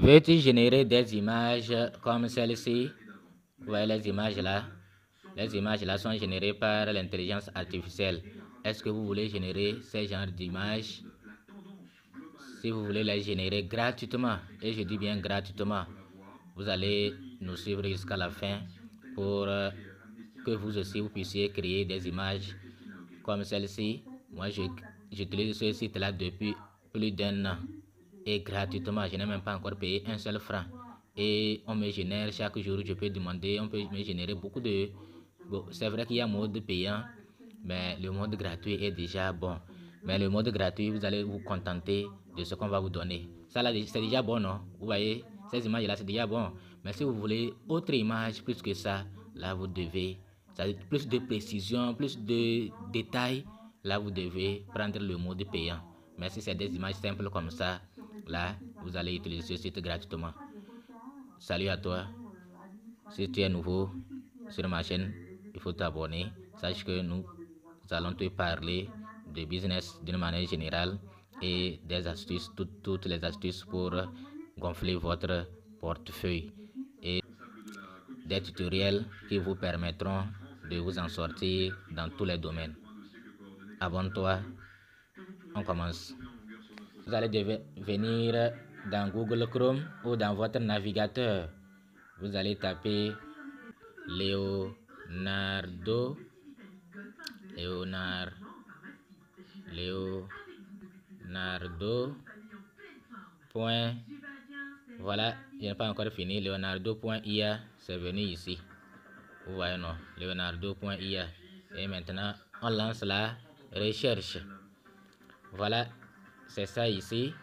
Veux-tu générer des images comme celle-ci? Vous voyez les images là? Les images là sont générées par l'intelligence artificielle. Est-ce que vous voulez générer ces genres d'images? Si vous voulez les générer gratuitement, et je dis bien gratuitement, vous allez nous suivre jusqu'à la fin pour que vous aussi vous puissiez créer des images comme celle-ci. Moi, j'utilise ce site-là depuis plus d'un an et gratuitement. Je n'ai même pas encore payé un seul franc. Et on me génère chaque jour, je peux demander, on peut me générer beaucoup de... Bon, c'est vrai qu'il y a un mode payant, mais le mode gratuit est déjà bon. Mais le mode gratuit, vous allez vous contenter de ce qu'on va vous donner. Ça là, c'est déjà bon, non? Vous voyez, ces images-là, c'est déjà bon. Mais si vous voulez autre image plus que ça, là, vous devez, plus de précision, plus de détails, là, vous devez prendre le mode payant. Mais si c'est des images simples comme ça, là, vous allez utiliser ce site gratuitement. Salut à toi. Si tu es nouveau sur ma chaîne, il faut t'abonner. Sache que nous allons te parler de business d'une manière générale et des astuces, toutes les astuces pour gonfler votre portefeuille et des tutoriels qui vous permettront de vous en sortir dans tous les domaines. Abonne-toi, on commence. Vous allez venir dans Google Chrome ou dans votre navigateur. Vous allez taper Leonardo. Voilà, je n'ai pas encore fini. Leonardo.ia, c'est venu ici. Vous voyez, non? Leonardo.ia. Et maintenant, on lance la recherche. Voilà, c'est ça ici.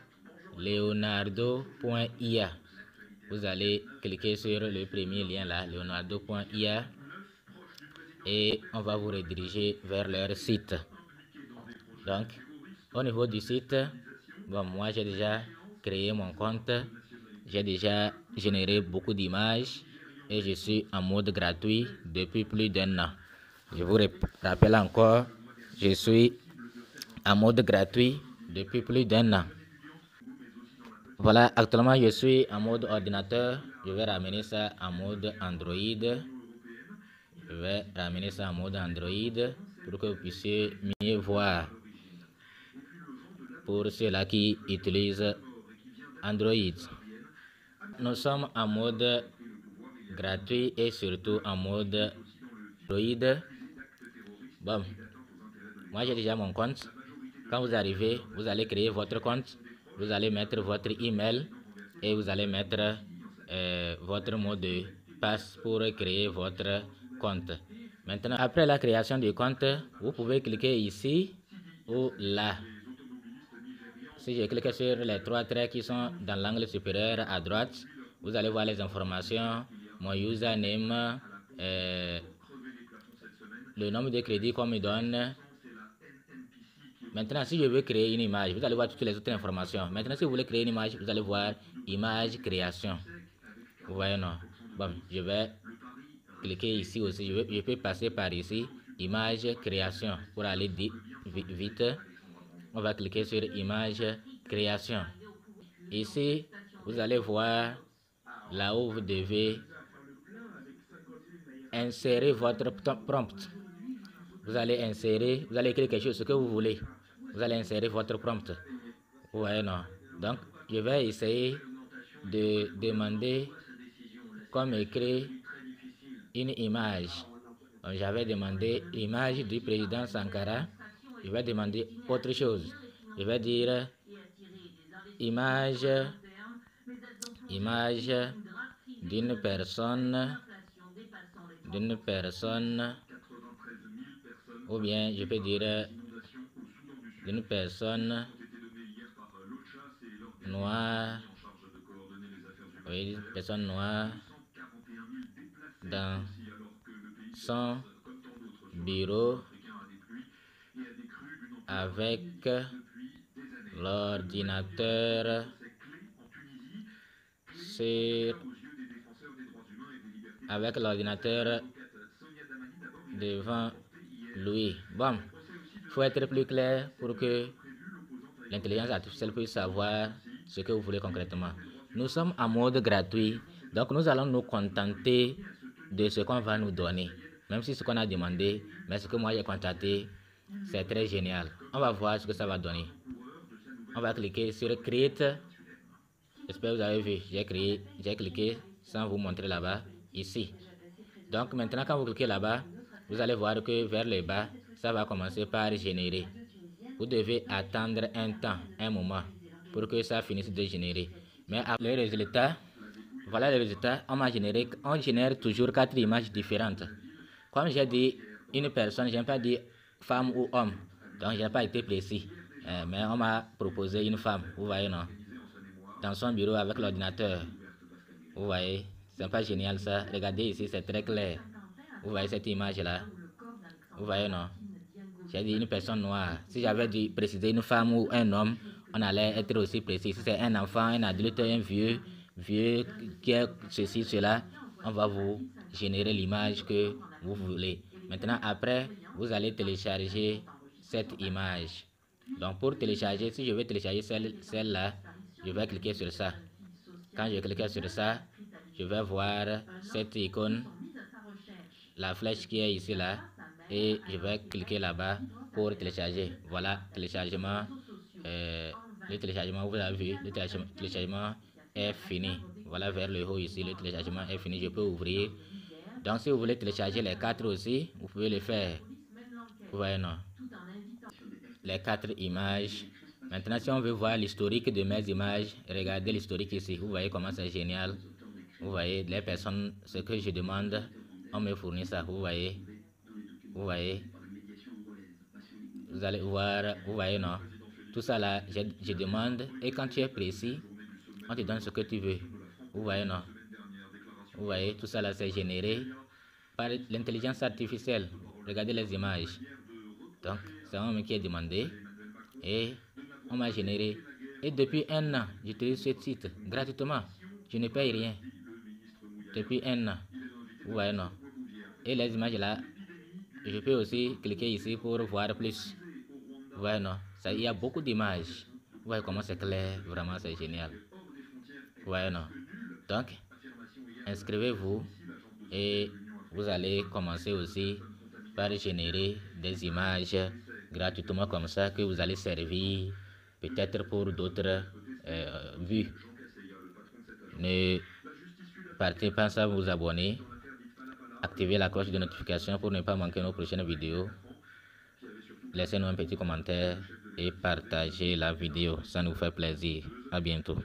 Leonardo.ia. Vous allez cliquer sur le premier lien là, leonardo.ia. Et on va vous rediriger vers leur site. Donc, au niveau du site, bon, moi j'ai déjà créé mon compte, j'ai déjà généré beaucoup d'images et je suis en mode gratuit depuis plus d'un an. Je vous rappelle encore, je suis en mode gratuit depuis plus d'un an. Voilà, actuellement je suis en mode ordinateur. Je vais ramener ça en mode Android. Je vais ramener ça en mode Android pour que vous puissiez mieux voir. Pour ceux-là qui utilisent Android. Nous sommes en mode gratuit et surtout en mode Android. Bon, moi j'ai déjà mon compte. Quand vous arrivez, vous allez créer votre compte. Vous allez mettre votre email et vous allez mettre votre mot de passe pour créer votre compte. Maintenant, après la création du compte, vous pouvez cliquer ici ou là. Si je clique sur les trois traits qui sont dans l'angle supérieur à droite, vous allez voir les informations, mon username, le nombre de crédits qu'on me donne. Maintenant, si je veux créer une image, vous allez voir toutes les autres informations. Maintenant, si vous voulez créer une image, vous allez voir image création. Vous voyez, non? Bon, je vais cliquer ici aussi. Je peux passer par ici, image création, pour aller vite. On va cliquer sur image création. Ici, vous allez voir là où vous devez insérer votre prompt. Vous allez insérer, vous allez écrire quelque chose, ce que vous voulez. Vous allez insérer votre prompt. Vous voyez, non? Donc, je vais essayer de demander comme écrire une image. J'avais demandé image du président Sankara. Je vais demander autre chose. Je vais dire image d'une personne, ou bien je peux dire d'une personne noire, oui, personne noire dans son bureau avec l'ordinateur devant lui. Bon, il faut être plus clair pour que l'intelligence artificielle puisse savoir ce que vous voulez concrètement. nous sommes en mode gratuit, donc nous allons nous contenter de ce qu'on va nous donner, même si ce qu'on a demandé, mais ce que moi j'ai constaté, c'est très génial. On va voir ce que ça va donner. On va cliquer sur Create. J'espère que vous avez vu, j'ai cliqué sans vous montrer là-bas, ici. Donc maintenant, quand vous cliquez là-bas, vous allez voir que vers le bas, ça va commencer par générer. Vous devez attendre un temps, un moment, pour que ça finisse de générer. Mais les résultats, voilà les résultats. On génère toujours 4 images différentes. Comme j'ai dit une personne, je n'ai pas dit femme ou homme, donc je n'ai pas été précis. Mais on m'a proposé une femme, vous voyez, non? Dans son bureau avec l'ordinateur. Vous voyez, c'est pas génial ça. Regardez ici, c'est très clair. Vous voyez cette image-là? Vous voyez, non? J'ai dit une personne noire. Si j'avais dit préciser une femme ou un homme, on allait être aussi précis. Si c'est un enfant, un adulte, un vieux qui est ceci, cela, on va vous générer l'image que vous voulez. Maintenant, après, vous allez télécharger cette image. Donc, pour télécharger, si je veux télécharger celle-là, je vais cliquer sur ça. Quand je clique sur ça, je vais voir cette icône, la flèche qui est ici là, et je vais cliquer là-bas pour télécharger. Voilà, téléchargement. Le téléchargement, vous avez vu, le téléchargement est fini. Voilà, vers le haut ici, le téléchargement est fini. Je peux ouvrir. Donc, si vous voulez télécharger les 4 aussi, vous pouvez le faire. Vous voyez, non? Les 4 images. Maintenant, si on veut voir l'historique de mes images, regardez l'historique ici. Vous voyez comment c'est génial. Vous voyez, les personnes, ce que je demande, on me fournit ça. Vous voyez. Vous voyez. Vous allez voir, vous voyez, non? Tout ça là, je demande. Et quand tu es précis, on te donne ce que tu veux. Vous voyez, non? Vous voyez, tout ça là, c'est généré par l'intelligence artificielle. Regardez les images. Donc, c'est moi qui ai demandé. Et on m'a généré. Et depuis un an, j'utilise ce site gratuitement. Je ne paye rien. Depuis un an. Vous voyez, non? Et les images là, je peux aussi cliquer ici pour voir plus. Vous voyez, non? Ça, il y a beaucoup d'images. Vous voyez comment c'est clair. Vraiment, c'est génial. Vous voyez, non? Donc, inscrivez-vous et vous allez commencer aussi par générer des images gratuitement comme ça que vous allez servir peut-être pour d'autres vues. Ne partez pas sans vous abonner, activez la cloche de notification pour ne pas manquer nos prochaines vidéos. Laissez-nous un petit commentaire et partagez la vidéo, ça nous fait plaisir. À bientôt.